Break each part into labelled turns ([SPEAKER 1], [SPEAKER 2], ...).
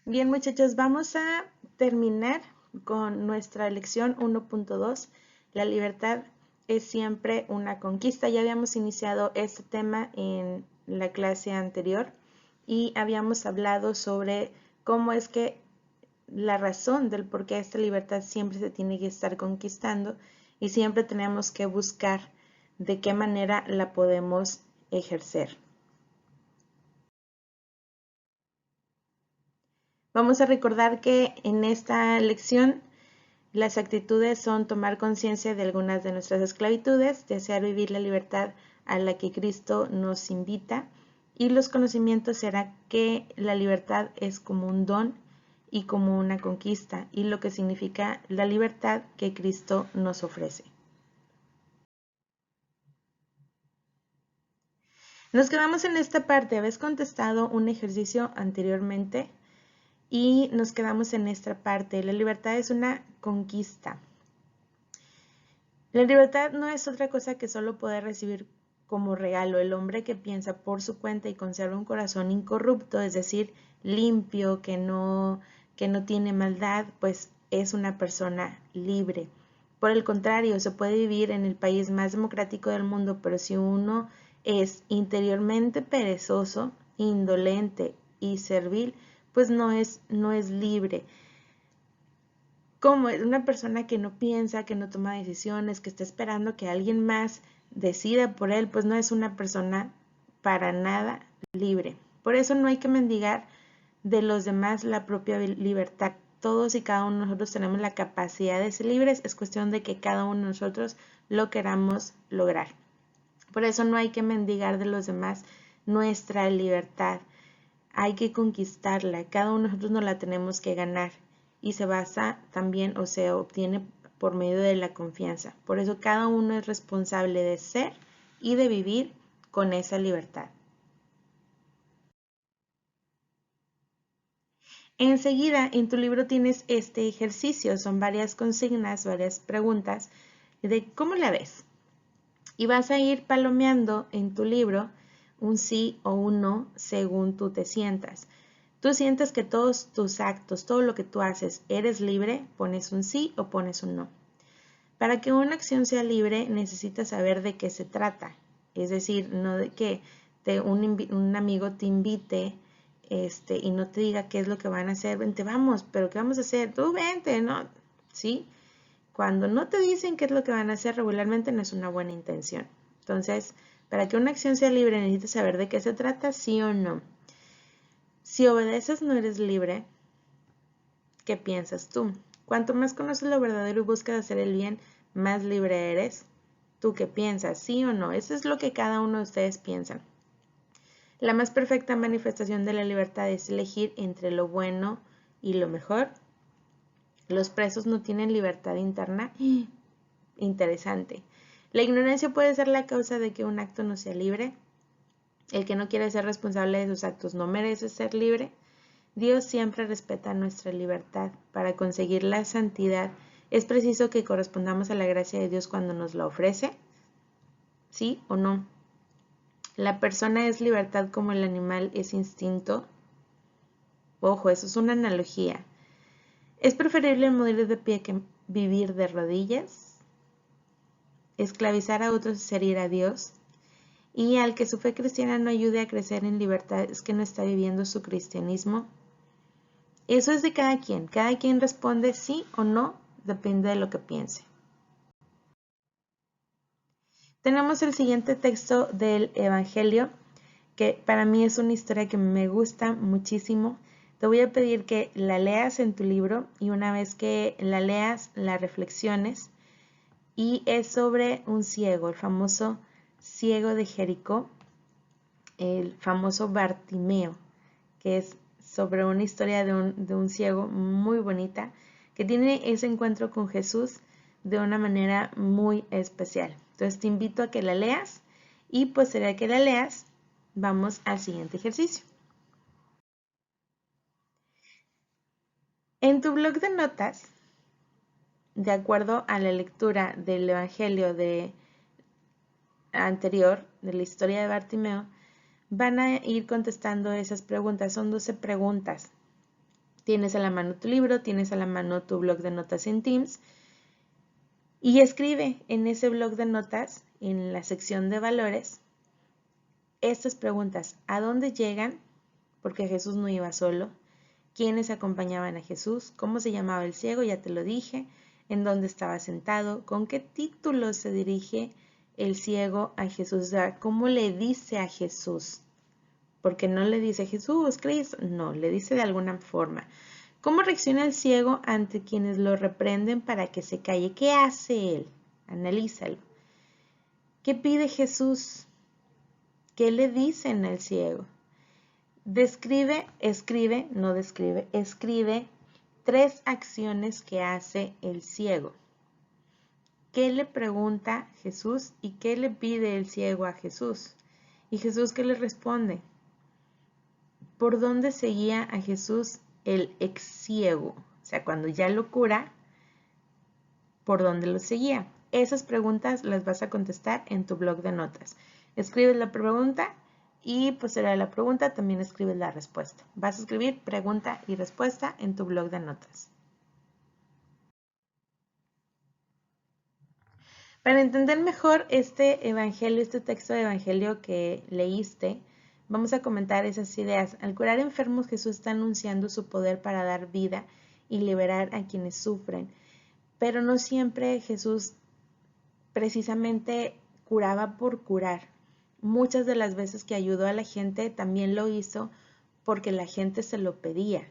[SPEAKER 1] Bien, muchachos, vamos a terminar con nuestra lección 1.2. La libertad es siempre una conquista. Ya habíamos iniciado este tema en la clase anterior y habíamos hablado sobre cómo es que la razón del por qué esta libertad siempre se tiene que estar conquistando y siempre tenemos que buscar de qué manera la podemos ejercer. Vamos a recordar que en esta lección las actitudes son tomar conciencia de algunas de nuestras esclavitudes, desear vivir la libertad a la que Cristo nos invita, y los conocimientos será que la libertad es como un don y como una conquista, y lo que significa la libertad que Cristo nos ofrece. Nos quedamos en esta parte. ¿Habéis contestado un ejercicio anteriormente? Y nos quedamos en esta parte. La libertad es una conquista. La libertad no es otra cosa que solo poder recibir como regalo. El hombre que piensa por su cuenta y conserva un corazón incorrupto, es decir, limpio, que no tiene maldad, pues es una persona libre. Por el contrario, se puede vivir en el país más democrático del mundo, pero si uno es interiormente perezoso, indolente y servil, pues no es libre. Como es una persona que no piensa, que no toma decisiones, que está esperando que alguien más decida por él, pues no es una persona para nada libre. Por eso no hay que mendigar de los demás la propia libertad. Todos y cada uno de nosotros tenemos la capacidad de ser libres, es cuestión de que cada uno de nosotros lo queramos lograr. Por eso no hay que mendigar de los demás nuestra libertad. Hay que conquistarla, cada uno de nosotros nos la tenemos que ganar y se basa también o se obtiene por medio de la confianza. Por eso cada uno es responsable de ser y de vivir con esa libertad. Enseguida en tu libro tienes este ejercicio, son varias consignas, varias preguntas de cómo la ves. Y vas a ir palomeando en tu libro un sí o un no según tú te sientas. Tú sientes que todos tus actos, todo lo que tú haces, eres libre, pones un sí o pones un no. Para que una acción sea libre necesitas saber de qué se trata. Es decir, no de que un amigo te invite y no te diga qué es lo que van a hacer. Vente, vamos, pero ¿qué vamos a hacer? Tú vente, ¿no? ¿Sí? Cuando no te dicen qué es lo que van a hacer regularmente no es una buena intención. Entonces, para que una acción sea libre necesitas saber de qué se trata, sí o no. Si obedeces no eres libre, ¿qué piensas tú? Cuanto más conoces lo verdadero y buscas hacer el bien, más libre eres. ¿Tú qué piensas? ¿Sí o no? Eso es lo que cada uno de ustedes piensan. La más perfecta manifestación de la libertad es elegir entre lo bueno y lo mejor. Los presos no tienen libertad interna. Interesante. La ignorancia puede ser la causa de que un acto no sea libre. El que no quiere ser responsable de sus actos no merece ser libre. Dios siempre respeta nuestra libertad. Para conseguir la santidad es preciso que correspondamos a la gracia de Dios cuando nos la ofrece. ¿Sí o no? La persona es libertad como el animal es instinto. Ojo, eso es una analogía. ¿Es preferible morir de pie que vivir de rodillas? Esclavizar a otros es herir a Dios. Y al que su fe cristiana no ayude a crecer en libertad es que no está viviendo su cristianismo. Eso es de cada quien responde sí o no, depende de lo que piense. Tenemos el siguiente texto del Evangelio, que para mí es una historia que me gusta muchísimo. Te voy a pedir que la leas en tu libro y una vez que la leas, la reflexiones. Y es sobre un ciego, el famoso ciego de Jericó, el famoso Bartimeo, que es sobre una historia de un ciego muy bonita, que tiene ese encuentro con Jesús de una manera muy especial. Entonces te invito a que la leas y posterior a que la leas, vamos al siguiente ejercicio. En tu blog de notas, de acuerdo a la lectura del Evangelio anterior, de la historia de Bartimeo, van a ir contestando esas preguntas. Son 12 preguntas. Tienes a la mano tu libro, tienes a la mano tu blog de notas en Teams y escribe en ese blog de notas, en la sección de valores, estas preguntas. ¿A dónde llegan? Porque Jesús no iba solo. ¿Quiénes acompañaban a Jesús? ¿Cómo se llamaba el ciego? Ya te lo dije. ¿En dónde estaba sentado? ¿Con qué título se dirige el ciego a Jesús? ¿Cómo le dice a Jesús? Porque no le dice Jesús, Cristo, no, le dice de alguna forma. ¿Cómo reacciona el ciego ante quienes lo reprenden para que se calle? ¿Qué hace él? Analízalo. ¿Qué pide Jesús? ¿Qué le dicen al ciego? Escribe 3 acciones que hace el ciego. ¿Qué le pregunta Jesús y qué le pide el ciego a Jesús? ¿Y Jesús qué le responde? ¿Por dónde seguía a Jesús el ex ciego? O sea, cuando ya lo cura, ¿por dónde lo seguía? Esas preguntas las vas a contestar en tu blog de notas. Escribes la pregunta y posterior a la pregunta también escribes la respuesta. Vas a escribir pregunta y respuesta en tu blog de notas. Para entender mejor este evangelio, este texto de evangelio que leíste, vamos a comentar esas ideas. Al curar enfermos, Jesús está anunciando su poder para dar vida y liberar a quienes sufren. Pero no siempre Jesús precisamente curaba por curar. Muchas de las veces que ayudó a la gente también lo hizo porque la gente se lo pedía.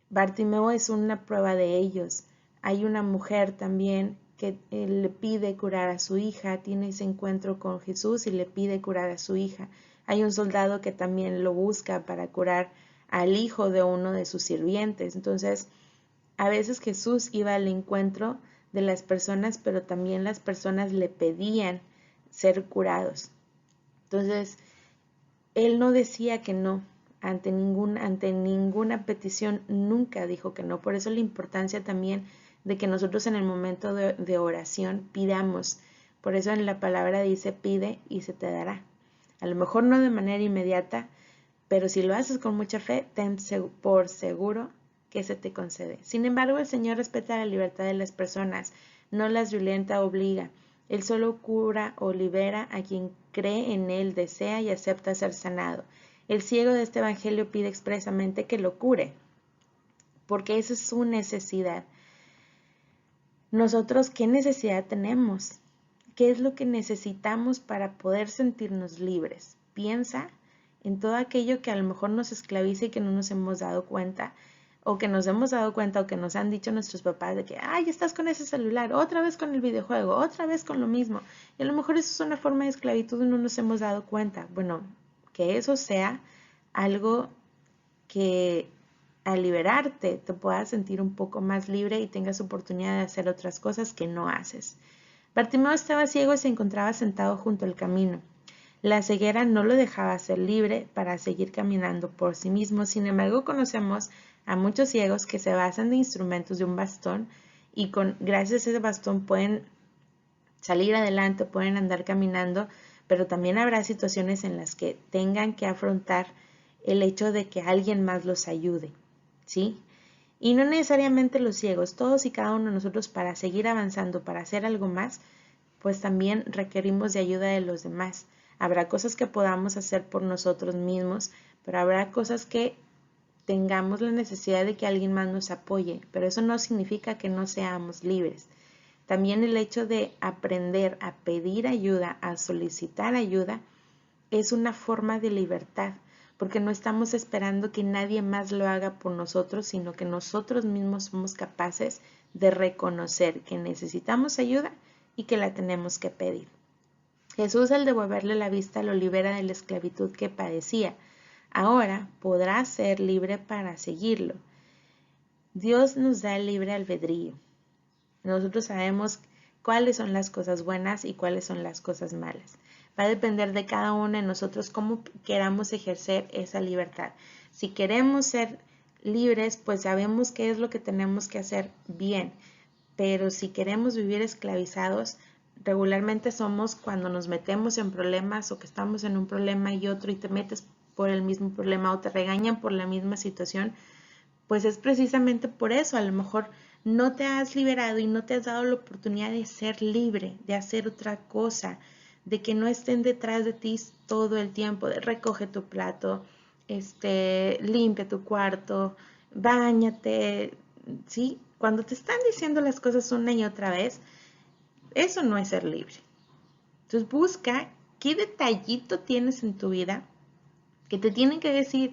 [SPEAKER 1] Bartimeo es una prueba de ellos. Hay una mujer también que le pide curar a su hija, tiene ese encuentro con Jesús y le pide curar a su hija. Hay un soldado que también lo busca para curar al hijo de uno de sus sirvientes. Entonces, a veces Jesús iba al encuentro de las personas, pero también las personas le pedían ser curados. Entonces, él no decía que no. Ante ninguna petición nunca dijo que no. Por eso la importancia también de que nosotros en el momento de oración pidamos. Por eso en la palabra dice pide y se te dará. A lo mejor no de manera inmediata, pero si lo haces con mucha fe, ten por seguro que se te concede. Sin embargo, el Señor respeta la libertad de las personas, no las violenta o obliga. Él solo cura o libera a quien cree en Él, desea y acepta ser sanado. El ciego de este evangelio pide expresamente que lo cure, porque esa es su necesidad. Nosotros, ¿qué necesidad tenemos? ¿Qué es lo que necesitamos para poder sentirnos libres? Piensa en todo aquello que a lo mejor nos esclaviza y que no nos hemos dado cuenta, o que nos hemos dado cuenta, o que nos han dicho nuestros papás de que, ay, estás con ese celular, otra vez con el videojuego, otra vez con lo mismo. Y a lo mejor eso es una forma de esclavitud y no nos hemos dado cuenta. Bueno, que eso sea algo que al liberarte te puedas sentir un poco más libre y tengas oportunidad de hacer otras cosas que no haces. Bartimeo estaba ciego y se encontraba sentado junto al camino. La ceguera no lo dejaba ser libre para seguir caminando por sí mismo. Sin embargo, conocemos a muchos ciegos que se basan de instrumentos de un bastón y gracias a ese bastón pueden salir adelante, pueden andar caminando, pero también habrá situaciones en las que tengan que afrontar el hecho de que alguien más los ayude, ¿sí? Y no necesariamente los ciegos, todos y cada uno de nosotros para seguir avanzando, para hacer algo más, pues también requerimos de ayuda de los demás. Habrá cosas que podamos hacer por nosotros mismos, pero habrá cosas que tengamos la necesidad de que alguien más nos apoye, pero eso no significa que no seamos libres. También el hecho de aprender a pedir ayuda, a solicitar ayuda, es una forma de libertad, porque no estamos esperando que nadie más lo haga por nosotros, sino que nosotros mismos somos capaces de reconocer que necesitamos ayuda y que la tenemos que pedir. Jesús, al devolverle la vista, lo libera de la esclavitud que padecía. Ahora podrá ser libre para seguirlo. Dios nos da el libre albedrío. Nosotros sabemos cuáles son las cosas buenas y cuáles son las cosas malas. Va a depender de cada uno de nosotros cómo queramos ejercer esa libertad. Si queremos ser libres, pues sabemos qué es lo que tenemos que hacer bien. Pero si queremos vivir esclavizados, regularmente somos cuando nos metemos en problemas o que estamos en un problema y otro y te metes por el mismo problema o te regañan por la misma situación, pues es precisamente por eso. A lo mejor no te has liberado y no te has dado la oportunidad de ser libre, de hacer otra cosa, de que no estén detrás de ti todo el tiempo, de recoge tu plato, limpia tu cuarto, báñate, ¿sí? Cuando te están diciendo las cosas una y otra vez, eso no es ser libre. Entonces busca qué detallito tienes en tu vida que te tienen que decir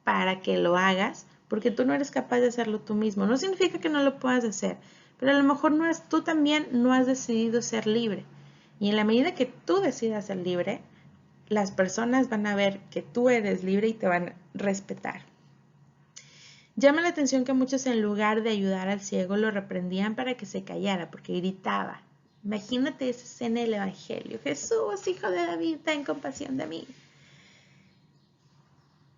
[SPEAKER 1] para que lo hagas, porque tú no eres capaz de hacerlo tú mismo. No significa que no lo puedas hacer, pero a lo mejor tú también no has decidido ser libre. Y en la medida que tú decidas ser libre, las personas van a ver que tú eres libre y te van a respetar. Llama la atención que muchos, en lugar de ayudar al ciego, lo reprendían para que se callara, porque gritaba. Imagínate esa escena del Evangelio. Jesús, hijo de David, ten compasión de mí.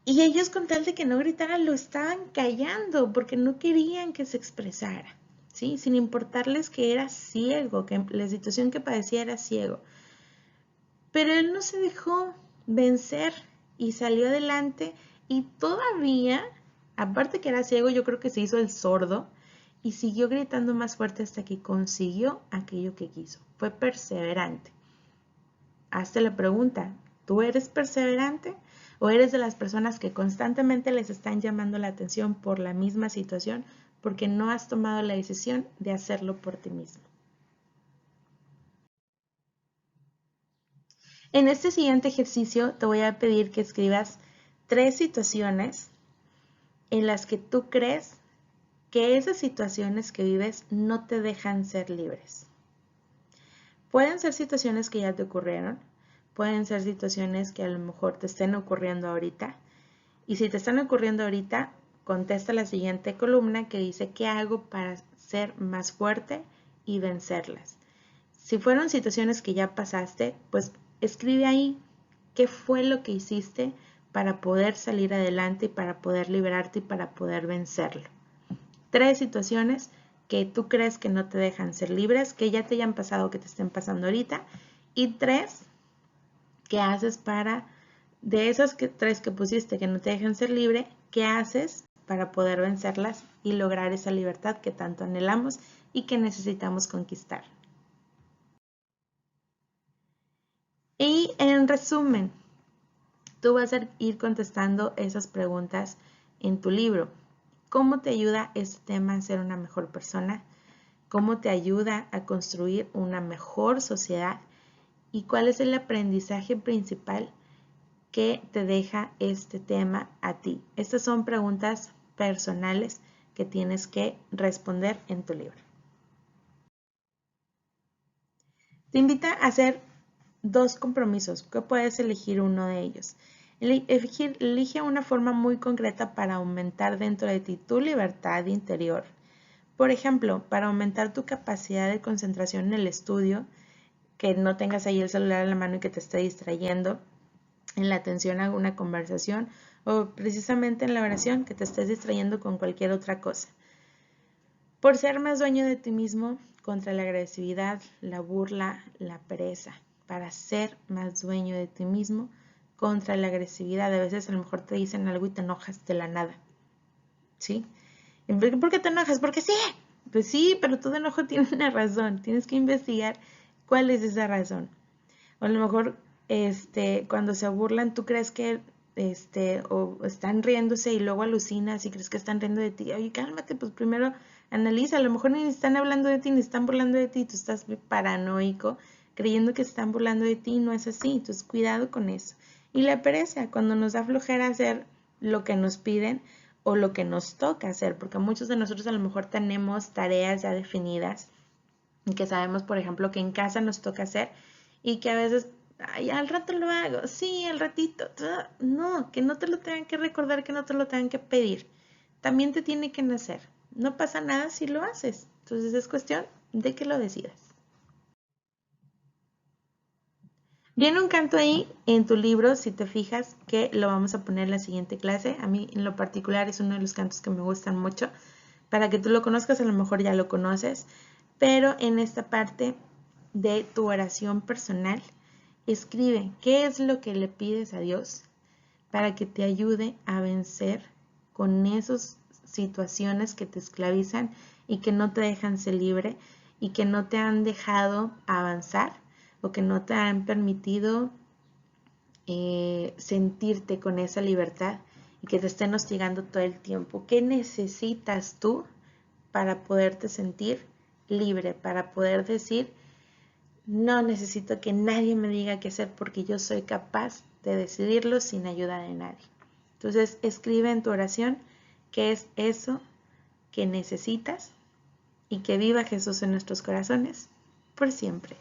[SPEAKER 1] Y ellos, con tal de que no gritara, lo estaban callando porque no querían que se expresara, ¿sí? Sin importarles que era ciego, que la situación que padecía era ciego. Pero él no se dejó vencer y salió adelante, y todavía, aparte que era ciego, yo creo que se hizo el sordo y siguió gritando más fuerte hasta que consiguió aquello que quiso. Fue perseverante. Hazte la pregunta, ¿tú eres perseverante o eres de las personas que constantemente les están llamando la atención por la misma situación porque no has tomado la decisión de hacerlo por ti mismo? En este siguiente ejercicio te voy a pedir que escribas 3 situaciones en las que tú crees que esas situaciones que vives no te dejan ser libres. Pueden ser situaciones que ya te ocurrieron, pueden ser situaciones que a lo mejor te estén ocurriendo ahorita. Y si te están ocurriendo ahorita, contesta la siguiente columna que dice: ¿qué hago para ser más fuerte y vencerlas? Si fueron situaciones que ya pasaste, pues escribe ahí qué fue lo que hiciste para poder salir adelante y para poder liberarte y para poder vencerlo. 3 situaciones que tú crees que no te dejan ser libres, que ya te hayan pasado, que te estén pasando ahorita, y 3 que haces para, de esas 3 que pusiste que no te dejan ser libre, ¿qué haces para poder vencerlas y lograr esa libertad que tanto anhelamos y que necesitamos conquistar? Y en resumen, tú vas a ir contestando esas preguntas en tu libro. ¿Cómo te ayuda este tema a ser una mejor persona? ¿Cómo te ayuda a construir una mejor sociedad? ¿Y cuál es el aprendizaje principal que te deja este tema a ti? Estas son preguntas personales que tienes que responder en tu libro. Te invita a hacer 2 compromisos, que puedes elegir uno de ellos. Elige una forma muy concreta para aumentar dentro de ti tu libertad interior. Por ejemplo, para aumentar tu capacidad de concentración en el estudio, que no tengas ahí el celular en la mano y que te esté distrayendo en la atención a una conversación, o precisamente en la oración, que te estés distrayendo con cualquier otra cosa. Por ser más dueño de ti mismo, contra la agresividad, la burla, la pereza. Para ser más dueño de ti mismo, contra la agresividad. A veces a lo mejor te dicen algo y te enojas de la nada, ¿sí? ¿Por qué te enojas? Porque sí. Pues sí, pero todo enojo tiene una razón. Tienes que investigar cuál es esa razón. O a lo mejor cuando se burlan, tú crees que o están riéndose y luego alucinas y crees que están riendo de ti. Oye, cálmate, pues primero analiza. A lo mejor ni están hablando de ti, ni están burlando de ti. Tú estás paranoico creyendo que están burlando de ti y no es así. Entonces, cuidado con eso. Y la pereza, cuando nos da flojera hacer lo que nos piden o lo que nos toca hacer, porque muchos de nosotros a lo mejor tenemos tareas ya definidas y que sabemos, por ejemplo, que en casa nos toca hacer y que a veces, ay, al rato lo hago, sí, al ratito, no, que no te lo tengan que recordar, que no te lo tengan que pedir, también te tiene que nacer, no pasa nada si lo haces, entonces es cuestión de que lo decidas. Viene un canto ahí en tu libro, si te fijas, que lo vamos a poner en la siguiente clase. A mí en lo particular es uno de los cantos que me gustan mucho. Para que tú lo conozcas, a lo mejor ya lo conoces, pero en esta parte de tu oración personal, escribe qué es lo que le pides a Dios para que te ayude a vencer con esos situaciones que te esclavizan y que no te dejan ser libre y que no te han dejado avanzar o que no te han permitido sentirte con esa libertad y que te estén hostigando todo el tiempo. ¿Qué necesitas tú para poderte sentir libre, para poder decir, no necesito que nadie me diga qué hacer porque yo soy capaz de decidirlo sin ayuda de nadie? Entonces, escribe en tu oración qué es eso que necesitas y que viva Jesús en nuestros corazones por siempre.